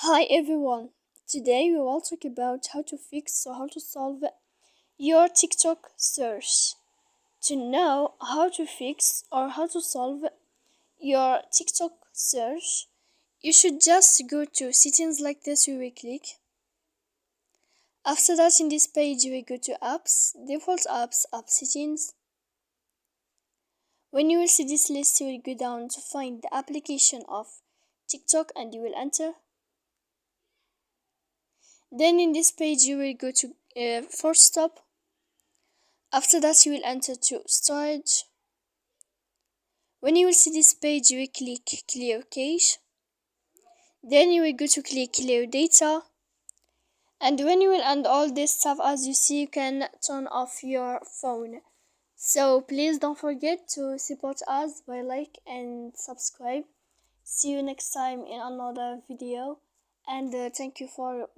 Hi everyone. Today we will talk about how to fix or how to solve your TikTok search. To know how to fix or how to solve your TikTok search, you should just go to settings like this. You will click. After that, in this page, you will go to apps, default apps, app settings. When you will see this list, you will go down to find the application of TikTok and you will enter. Then in this page you will go to force stop. After that you will enter to storage. When you will see this page you will click clear cache. Then you will go to click clear data. And when you will end all this stuff, as you see, you can turn off your phone. So please don't forget to support us by like and subscribe. See you next time in another video, and thank you for